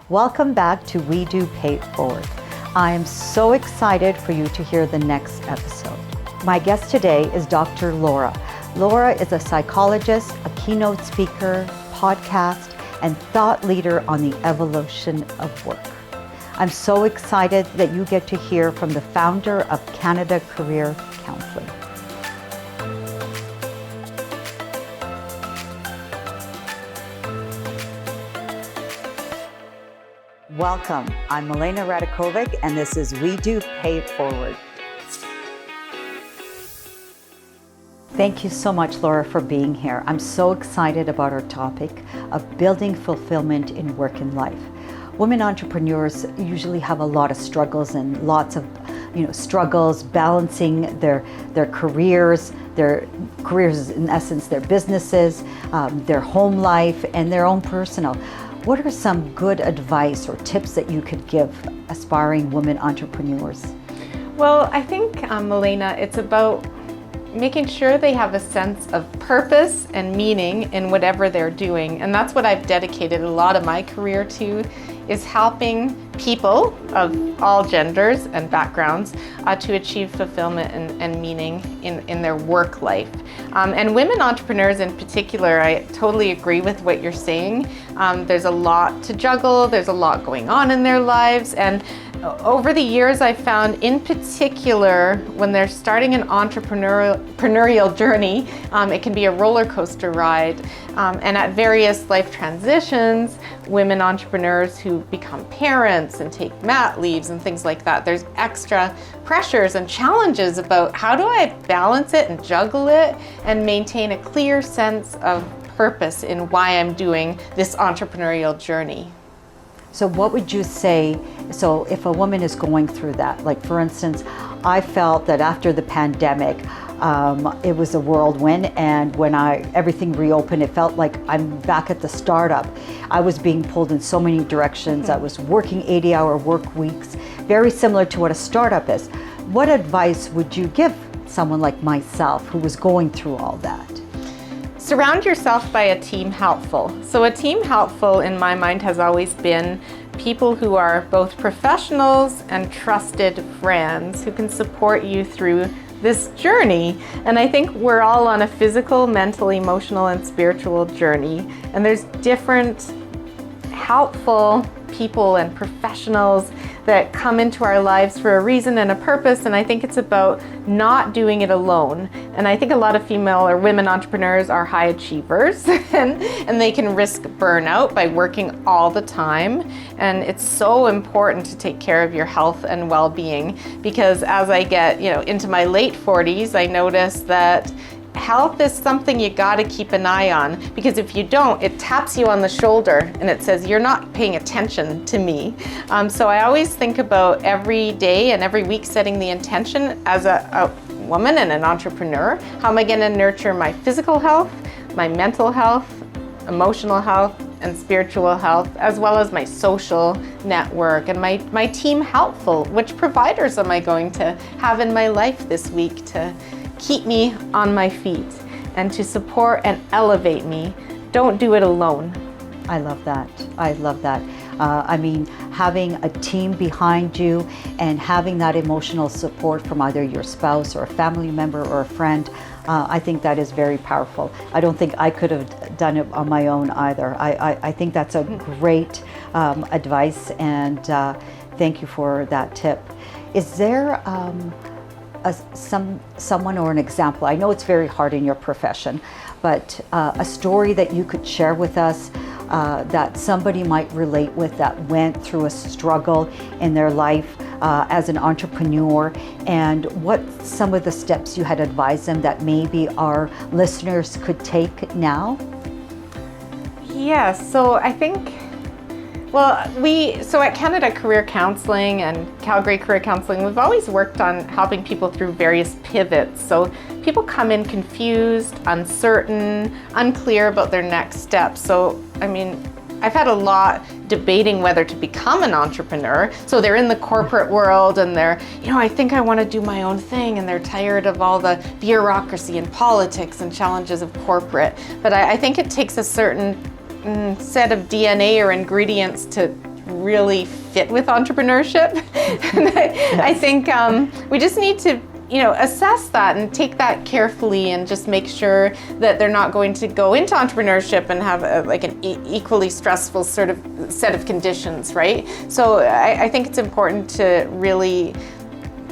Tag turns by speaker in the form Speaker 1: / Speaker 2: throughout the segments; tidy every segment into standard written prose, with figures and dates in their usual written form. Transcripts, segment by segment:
Speaker 1: Welcome back to We Do Pay It Forward. I am so excited for you to hear the next episode. My guest today is Dr. Laura. Laura is a psychologist, a keynote speaker, podcast, and thought leader on the evolution of work. I'm so excited that you get to hear from the founder of Canada Career Counselling. Welcome. I'm Milena and this is We Do Pay It Forward. Thank you so much, Laura, for being here. I'm so excited about our topic of building fulfillment in work and life. Women entrepreneurs usually have a lot of struggles and lots of struggles balancing their careers in essence, their businesses, their home life, and their own personal. What are some good advice or tips that you could give aspiring women entrepreneurs?
Speaker 2: Well, I think, Milena, it's about making sure they have a sense of purpose and meaning in whatever they're doing. And that's what I've dedicated a lot of my career to, is helping people of all genders and backgrounds to achieve fulfillment and meaning in their work life. And women entrepreneurs in particular, I totally agree with what you're saying. There's a lot to juggle, there's a lot going on in their lives, and over the years I've found, in particular, when they're starting an entrepreneurial journey, it can be a roller coaster ride. And at various life transitions, women entrepreneurs who become parents and take mat leaves and things like that, there's extra pressures and challenges about how do I balance it and juggle it and maintain a clear sense of purpose in why I'm doing this entrepreneurial journey.
Speaker 1: So what would you say, so if a woman is going through that, like for instance, I felt that after the pandemic, it was a whirlwind, and when everything reopened, it felt like I'm back at the startup. I was being pulled in so many directions. I was working 80-hour work weeks, very similar to what a startup is. What advice would you give someone like myself who was going through all that?
Speaker 2: Surround yourself by a team helpful. So a team helpful in my mind has always been people who are both professionals and trusted friends who can support you through this journey. And I think we're all on a physical, mental, emotional, and spiritual journey. And there's different helpful people and professionals that come into our lives for a reason and a purpose, and I think it's about not doing it alone. And I think a lot of female or women entrepreneurs are high achievers and they can risk burnout by working all the time. And it's so important to take care of your health and well-being, because as I get into my late 40s, I notice that health is something you got to keep an eye on, because if you don't, it taps you on the shoulder and it says, you're not paying attention to me. So I always think about every day and every week setting the intention as a woman and an entrepreneur. How am I going to nurture my physical health, my mental health, emotional health, and spiritual health, as well as my social network and my team helpful? Which providers am I going to have in my life this week to keep me on my feet and to support and elevate me? Don't do it alone.
Speaker 1: I love that. I love that. Having a team behind you and having that emotional support from either your spouse or a family member or a friend, I think that is very powerful. I don't think I could have done it on my own either. I think that's a great advice, and thank you for that tip. Is there someone or an example? I know it's very hard in your profession, but a story that you could share with us that somebody might relate with, that went through a struggle in their life as an entrepreneur, and what some of the steps you had advised them that maybe our listeners could take now?
Speaker 2: Yes, so I think, so at Canada Career Counselling and Calgary Career Counselling, we've always worked on helping people through various pivots. So people come in confused, uncertain, unclear about their next steps. So, I've had a lot debating whether to become an entrepreneur. So they're in the corporate world and they're, I think I want to do my own thing, and they're tired of all the bureaucracy and politics and challenges of corporate. But I think it takes a certain set of DNA or ingredients to really fit with entrepreneurship. And I think we just need to assess that and take that carefully and just make sure that they're not going to go into entrepreneurship and have an equally stressful sort of set of conditions, right? So I think it's important to really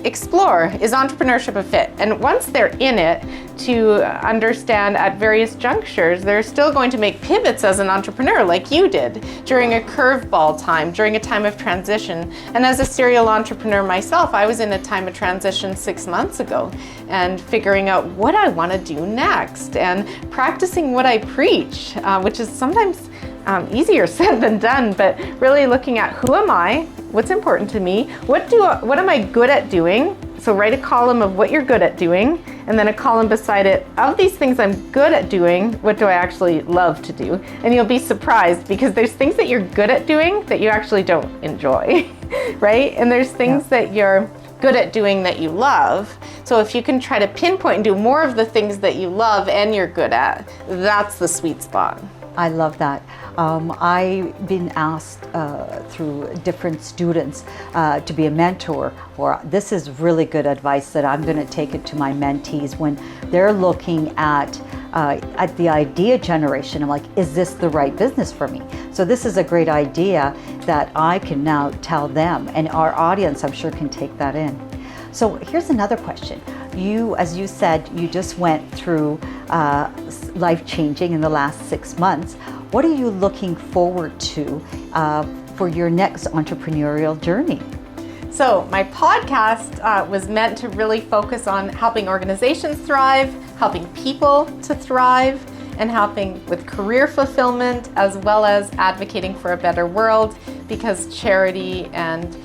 Speaker 2: explore, is entrepreneurship a fit? And once they're in it, to understand at various junctures, they're still going to make pivots as an entrepreneur like you did during a curveball time, during a time of transition. And as a serial entrepreneur myself, I was in a time of transition 6 months ago and figuring out what I want to do next and practicing what I preach, which is sometimes easier said than done, but really looking at who am I, what's important to me, what am I good at doing? So write a column of what you're good at doing, and then a column beside it of these things I'm good at doing, what do I actually love to do? And you'll be surprised because there's things that you're good at doing that you actually don't enjoy, right? And there's things that you're good at doing that you love. So if you can try to pinpoint and do more of the things that you love and you're good at, that's the sweet spot.
Speaker 1: I love that. I've been asked through different students to be a mentor, or this is really good advice that I'm going to take it to my mentees when they're looking at the idea generation. I'm like, is this the right business for me? So this is a great idea that I can now tell them, and our audience, I'm sure, can take that in. So here's another question. You, as you said, you just went through life-changing in the last 6 months. What are you looking forward to for your next entrepreneurial journey?
Speaker 2: So my podcast was meant to really focus on helping organizations thrive, helping people to thrive, and helping with career fulfillment, as well as advocating for a better world, because charity and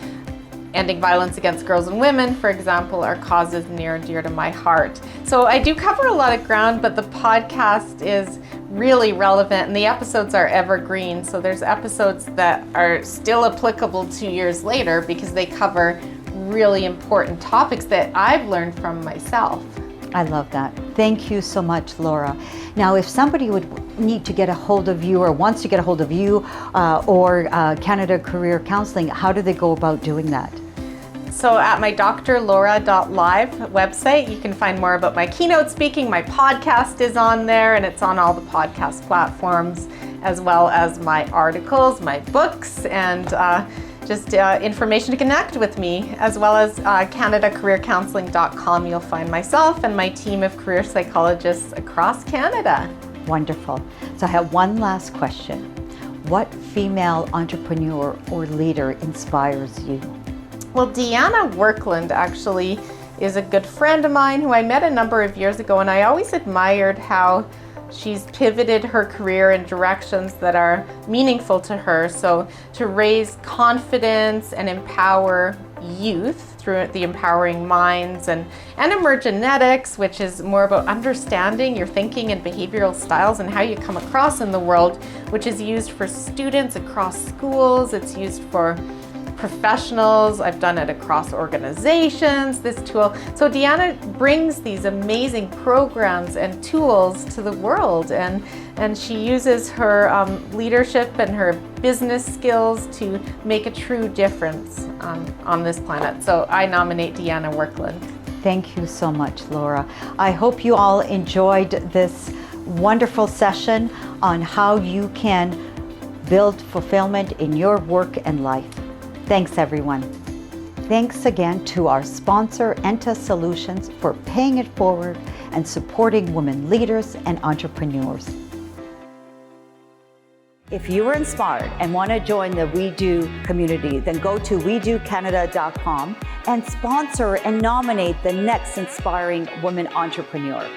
Speaker 2: ending violence against girls and women, for example, are causes near and dear to my heart. So I do cover a lot of ground, but the podcast is really relevant and the episodes are evergreen. So there's episodes that are still applicable 2 years later because they cover really important topics that I've learned from myself.
Speaker 1: I love that. Thank you so much, Laura. Now, if somebody would need to get a hold of you or wants to get a hold of you or Canada Career Counselling, how do they go about doing that?
Speaker 2: So at my drlaura.live website, you can find more about my keynote speaking. My podcast is on there, and it's on all the podcast platforms, as well as my articles, my books, and just information to connect with me, as well as CanadaCareerCounselling.com. You'll find myself and my team of career psychologists across Canada.
Speaker 1: Wonderful. So I have one last question. What female entrepreneur or leader inspires you?
Speaker 2: Well, Deanna Workland actually is a good friend of mine who I met a number of years ago, and I always admired how she's pivoted her career in directions that are meaningful to her. So to raise confidence and empower youth through the Empowering Minds and Emergenetics, which is more about understanding your thinking and behavioral styles and how you come across in the world, which is used for students across schools. It's used for professionals. I've done it across organizations, this tool. So Deanna brings these amazing programs and tools to the world, and she uses her leadership and her business skills to make a true difference on this planet. So I nominate Deanna Workland.
Speaker 1: Thank you so much, Laura. I hope you all enjoyed this wonderful session on how you can build fulfillment in your work and life. Thanks, everyone. Thanks again to our sponsor, Enta Solutions, for paying it forward and supporting women leaders and entrepreneurs. If you were inspired and want to join the WEDO community, then go to WeDoCanada.com and sponsor and nominate the next inspiring woman entrepreneur.